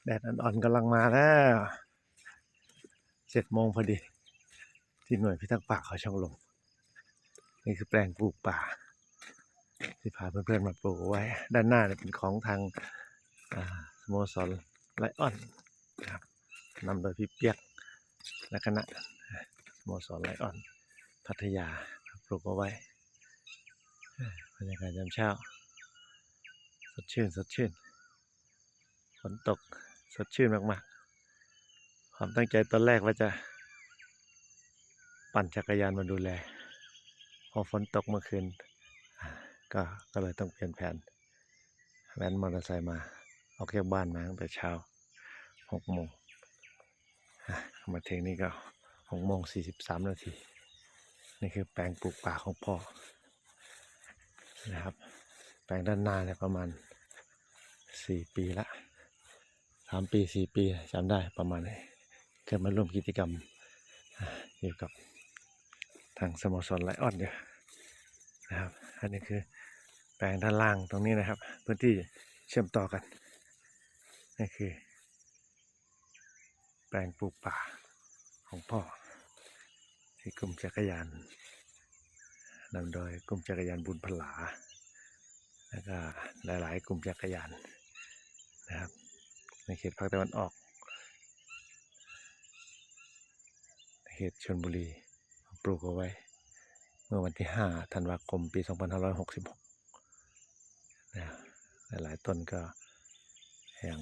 แดดอ่อนๆกำลังมาแล้ว7 โมงพอดีที่หน่วยพิทักษ์ป่าเขาช่องลมนี่คือแปลงปลูกป่าที่พาเพื่อนๆมาปลูกไว้ด้านหน้าเป็นของทางสโมสรไลออนนะครับนำโดยพี่เปียกและคณะสโมสรไลออนพัทยาปลูกเอาไว้บรรยากาศยามเช้าสดชื่นฝนตกสดชื่นมากๆความตั้งใจตอนแรกว่าจะปั่นจักรยานมาดูแลพอฝนตกเมื่อคืนก็เลยต้องเปลี่ยนแผนแว้นมอเตอร์ไซค์มาออกจากบ้านมาตั้งแต่เช้า6 โมงมาถึงนี่ก็6 โมง 43 นาทีนี่คือแปลงปลูกป่าของพ่อนะครับแปลงด้านหน้าเนี่ยประมาณ4 ปีละ3 ปี 4 ปีจำได้ประมาณนี้เคยมาร่วมกิจกรรมอยู่กับทางสโมสรไลออนเนี่ยนะครับอันนี้คือแปลงด้านล่างตรงนี้นะครับพื้นที่เชื่อมต่อกันนี่คือแปลงปลูกป่าของพ่อที่กลุ่มจักรยานนำโดยกลุ่มจักรยานบุญพลาแล้วก็หลายๆกลุ่มจักรยานนะครับในเขตภาคตะวันออกเขตชลบุรีปลูกเอาไว้เมื่อวันที่5 ธันวาคม ปี 2566นะหลายต้นก็ยัง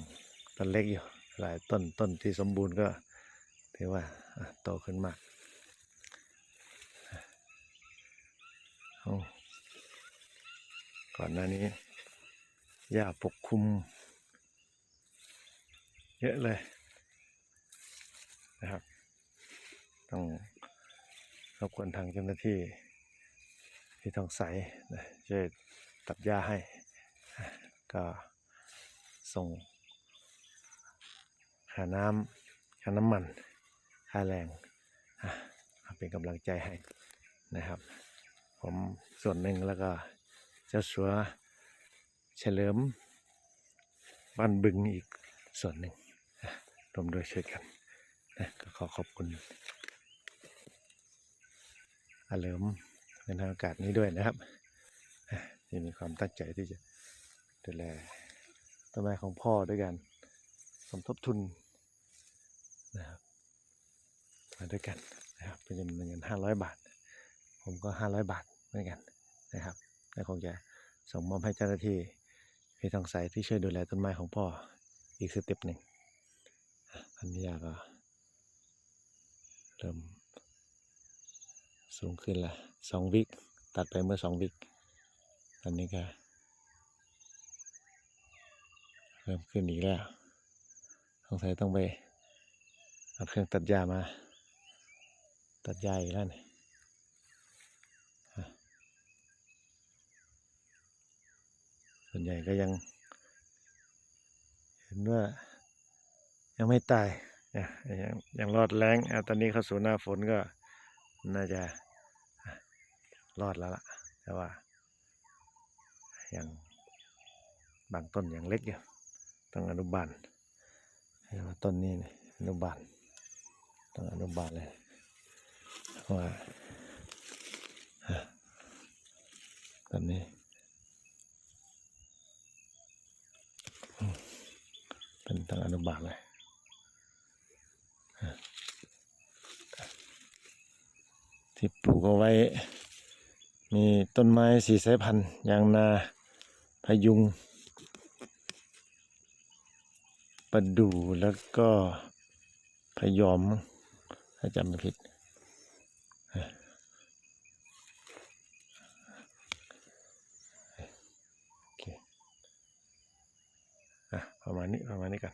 ต้นเล็กอยู่หลายต้นที่สมบูรณ์ก็ถือว่าโตขึ้นมากก่อนหน้านี้หญ้าปกคลุมเยอะเลยนะครับต้องรบกวนทางเจ้าหน้าที่ที่ต้องใสนะช่วยตัดหญ้าให้ก็ส่งค่าน้ำมันค่าแรงเป็นกำลังใจให้นะครับผมส่วนหนึ่งแล้วก็เจ้าสัวเฉลิมบ้านบึงอีกส่วนหนึ่งรวมโดยช่วยกันนะก็ขอขอบคุณอาเหลิมในทางอากาศนี้ด้วยนะครับที่มีความตั้งใจที่จะดูแลต้นไม้ของพ่อด้วยกันสมทบทุนนะครับมาด้วยกันนะครับเป็นจำนวนเงิน500 บาทผมก็500 บาทเหมือนกันนะครับและคงจะส่งมอบให้เจ้าหน้าที่พี่ทองใสที่ช่วยดูแลต้นไม้ของพ่ออีกสเต็ปหนึ่งพันธุ์ยาก็เริ่มสูงขึ้นละ2 วิคตัดไปเมื่อ2 วิคตอนนี้ก็เริ่มขึ้นอีกแล้วสงสัยต้องไปเอาเครื่องตัดหญ้ามาตัดหญ้าอีกแล้วนี่ส่วนใหญ่ก็ยังเห็นว่ายังไม่ตายยังรอดแรงตอนนี้เข้าสู่หน้าฝนก็น่าจะรอดแล้วล่ะแต่ว่ายังบางต้นยังเล็กอยู่ต้องอนุบาลต้นนี้อนุบาลต้องอนุบาลเลยว่าต้นนี้เป็นต้องอนุบาลเลยที่ปลูกเอาไว้มีต้นไม้4 สายพันธุ์ยางนาพะยุงประดู่แล้วก็พะยอมถ้าจำไม่ผิดโอเคประมาณนี้กัน